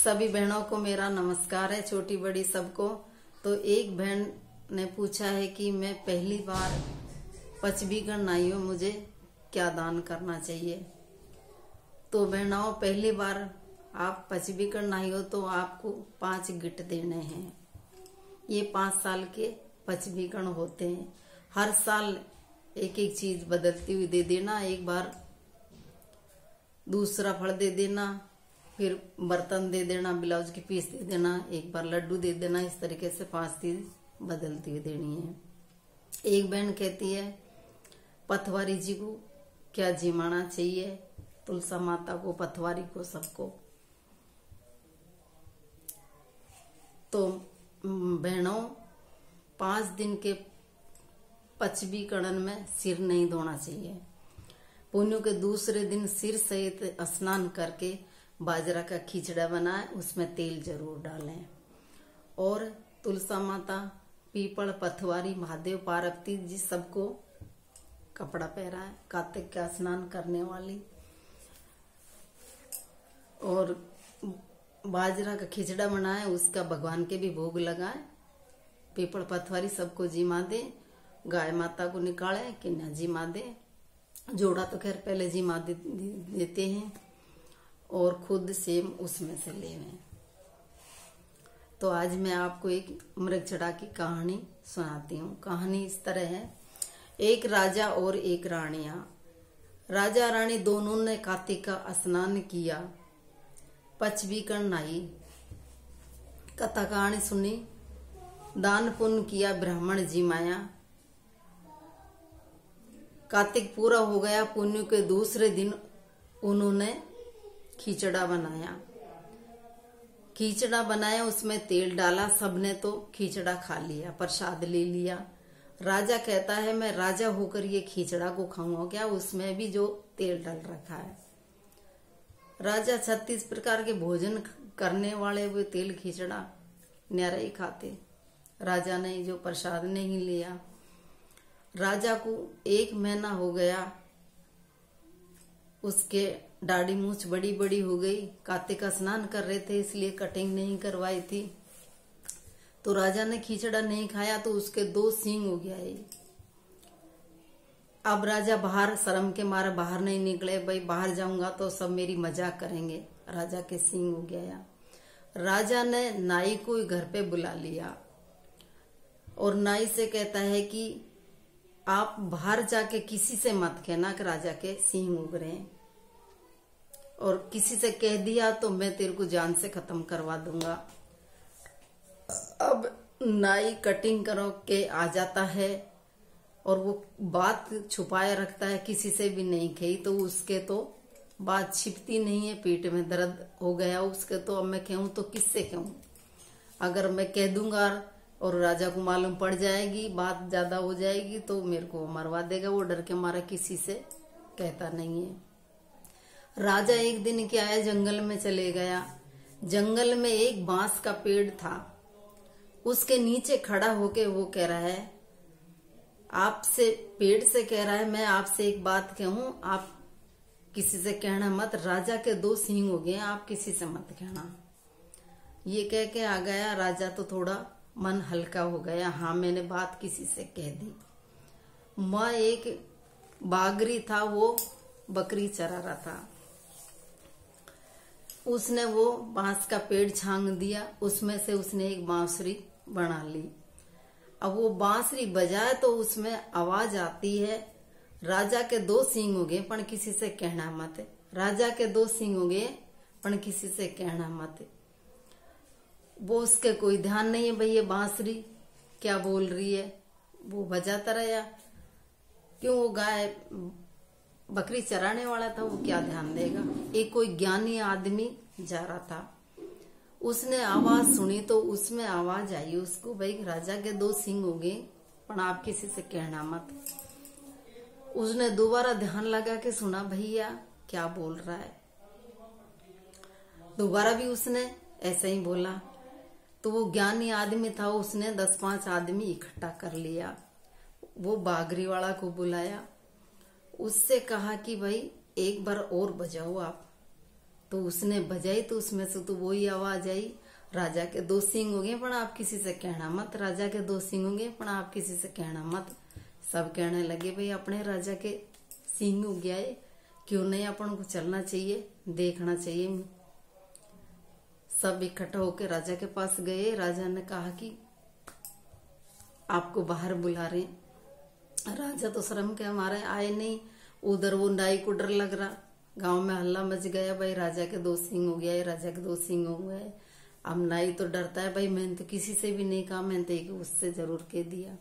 सभी बहनों को मेरा नमस्कार है, छोटी बड़ी सबको। तो एक बहन ने पूछा है कि मैं पहली बार पचबीगण नाई हूं, मुझे क्या दान करना चाहिए। तो बहनों, पहली बार आप पचबीगण नाई हो तो आपको 5 गिट देने हैं। ये 5 साल के पचबीगण होते हैं। हर साल एक एक चीज बदलती हुई दे देना। एक बार दूसरा फल दे देना, फिर बर्तन दे देना, ब्लाउज की पीस दे देना, एक बार लड्डू दे देना। इस तरीके से 5 चीज बदलती हुई देनी है। एक बहन कहती है पथवारी जी को क्या जिमाना चाहिए, तुलसा माता को, पथवारी को, सबको। तो बहनों, 5 दिन के पचबीकरण में सिर नहीं धोना चाहिए। पुण्यों के दूसरे दिन सिर सहित स्नान करके बाजरा का खिचड़ा बनाए, उसमें तेल जरूर डालें। और तुलसा माता, पीपल, पथवारी, महादेव, पार्वती जी सबको कपड़ा पहराए, कार्तिक का स्नान करने वाली। और बाजरा का खिचड़ा बनाए, उसका भगवान के भी भोग लगाए। पीपल पथवारी सबको जिमा दे, गाय माता को निकाले कि न जिमा दे। जोड़ा तो खैर पहले जिमा देते हैं और खुद सेम उसमें से लेवें। तो आज मैं आपको एक मृगचड़ा की कहानी सुनाती हूँ। कहानी इस तरह है। एक राजा और एक रानिया। राजा रानी दोनों ने कार्तिक का स्नान किया, पचबीगण नाई, कथा कहानी सुनी, दान पुण्य किया, ब्राह्मण जिमाया। कार्तिक पूरा हो गया। पुण्य के दूसरे दिन उन्होंने खिचड़ा बनाया। खिचड़ा बनाया, उसमें तेल डाला। सबने तो खिचड़ा खा लिया, प्रसाद ले लिया। राजा कहता है मैं राजा होकर ये खिचड़ा को खाऊंगा क्या, उसमें भी जो तेल डाल रखा है। राजा 36 प्रकार के भोजन करने वाले वो तेल खिचड़ा न्यारा ही खाते। राजा ने जो प्रसाद नहीं लिया। राजा को 1 महीना हो गया, उसके दाढ़ी मूछ बड़ी बड़ी हो गई। कार्तिक का स्नान कर रहे थे इसलिए कटिंग नहीं करवाई थी। तो राजा ने खिचड़ा नहीं खाया तो उसके 2 सींग हो गया। अब राजा बाहर, शर्म के मारे बाहर नहीं निकले। भाई बाहर जाऊंगा तो सब मेरी मजाक करेंगे। राजा के सींग हो गया। राजा ने नाई को घर पे बुला लिया और नाई से कहता है कि आप बाहर जाके किसी से मत कहना कि राजा के सींग उग रहे हैं, और किसी से कह दिया तो मैं तेरे को जान से खत्म करवा दूंगा। अब नाई कटिंग करो के आ जाता है और वो बात छुपाए रखता है, किसी से भी नहीं कही। तो उसके तो बात छिपती नहीं है, पेट में दर्द हो गया उसके। तो अब मैं कहूं तो किससे कहूं। अगर मैं कह दूंगा और राजा को मालूम पड़ जाएगी, बात ज्यादा हो जाएगी, तो मेरे को मरवा देगा। वो डर के मारा किसी से कहता नहीं है। राजा एक दिन क्या है, जंगल में चले गया। जंगल में एक बांस का पेड़ था। उसके नीचे खड़ा होके वो कह रहा है, आपसे, पेड़ से कह रहा है, मैं आपसे एक बात कहूं, आप किसी से कहना मत। राजा के 2 सींग हो गए, आप किसी से मत कहना। ये कह के आ गया। राजा तो थोड़ा मन हल्का हो गया। हाँ, मैंने बात किसी से कह दी। माँ एक बागरी था, वो बकरी चरा रहा था। उसने वो बांस का पेड़ छांग दिया, उसमें से उसने एक बांसुरी बना ली। अब वो बांसुरी बजाए तो उसमें आवाज आती है, राजा के 2 सींग हो गए पण किसी से कहना मत। राजा के 2 सींग हो गए पण किसी से कहना मत। वो उसके कोई ध्यान नहीं है, भाई ये बांसुरी क्या बोल रही है, वो बजाता रहा। क्यों, वो गाय बकरी चराने वाला था, वो क्या ध्यान देगा। एक कोई ज्ञानी आदमी जा रहा था, उसने आवाज सुनी तो उसमें आवाज आई उसको, भाई राजा के 2 सींग हो गए पर आप किसी से कहना मत। उसने दोबारा ध्यान लगा के सुना, भैया क्या बोल रहा है। दोबारा भी उसने ऐसे ही बोला। तो वो ज्ञानी आदमी था, उसने 10-5 आदमी इकट्ठा कर लिया। वो बागरी वाला को बुलाया, उससे कहा कि भाई एक बार और बजाओ आप। तो उसने बजाई तो उसमें से तो वही आवाज आई, राजा के 2 सींग हो गए पण आप किसी से कहना मत, राजा के 2 सींग होंगे पण आप किसी से कहना मत। सब कहने लगे भाई अपने राजा के सींग हो गया है, क्यों नहीं अपन को चलना चाहिए, देखना चाहिए। सब इकट्ठा होकर राजा के पास गए। राजा ने कहा कि आपको बाहर बुला रहे। राजा तो शर्म के हमारे आए नहीं। उधर वो नाई को डर लग रहा, गांव में हल्ला मच गया, भाई राजा के 2 सींग हो गया है, राजा के 2 सींग हो गए। अब नाई तो डरता है, भाई मैंने तो किसी से भी नहीं कहा, मैंने तो एक उससे जरूर कह दिया।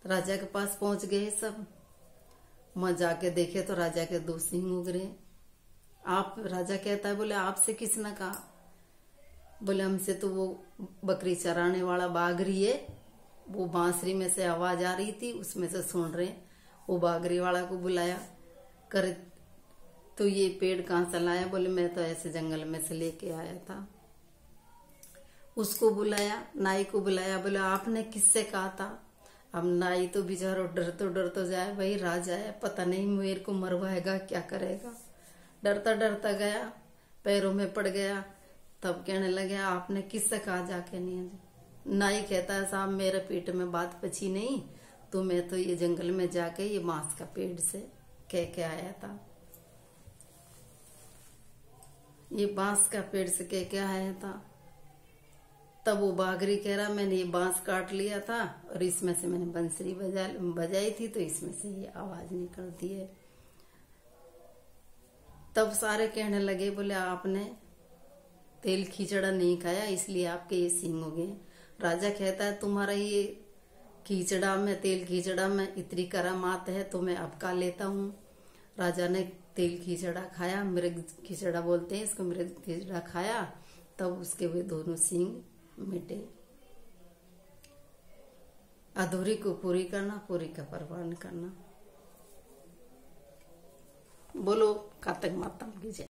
राजा के पास पहुंच गए सब। वहां जाके देखे तो राजा के 2 सींग उग रहे। आप, राजा कहता है, बोले आपसे किसने कहा? बोले हमसे तो वो बकरी चराने वाला बागरी है, वो बांसुरी में से आवाज आ रही थी, उसमें से सुन रहे। वो बागरी वाला को बुलाया कर, तो ये पेड़ कहाँ से लाया? बोले मैं तो ऐसे जंगल में से लेके आया था। उसको बुलाया, नाई को बुलाया, बोले आपने किससे कहा था? अब नाई तो बेचारा डर तो जाए, भाई राजा है, पता नहीं मेरे को मरवाएगा, क्या करेगा। डरता डरता गया, पैरों में पड़ गया। तब कहने लगे आपने किससे कहा जाके? नहीं। नाई कहता है साहब मेरे पेट में बात बची नहीं, तो मैं तो ये जंगल में जाके ये बांस का पेड़ से कह के आया था, ये बांस का पेड़ से कह के आया था। तब वो बागरी कह रहा मैंने ये बांस काट लिया था और इसमें से मैंने बंसरी बजाई थी, तो इसमें से ये आवाज निकलती है। तब सारे कहने लगे, बोले आपने तेल खिचड़ा नहीं खाया इसलिए आपके ये सींग हो गए। राजा कहता है तुम्हारा ये खिचड़ा में, तेल खिचड़ा में इतनी करामात है तो मैं अब का लेता हूँ। राजा ने तेल खिचड़ा खाया, मृग खिचड़ा बोलते हैं इसको, मृग खिचड़ा खाया, तब उसके वे दोनों सींग मिटे। अधूरी को पूरी करना, पूरी का परवान करना। बोलो कार्तिक माता की जय।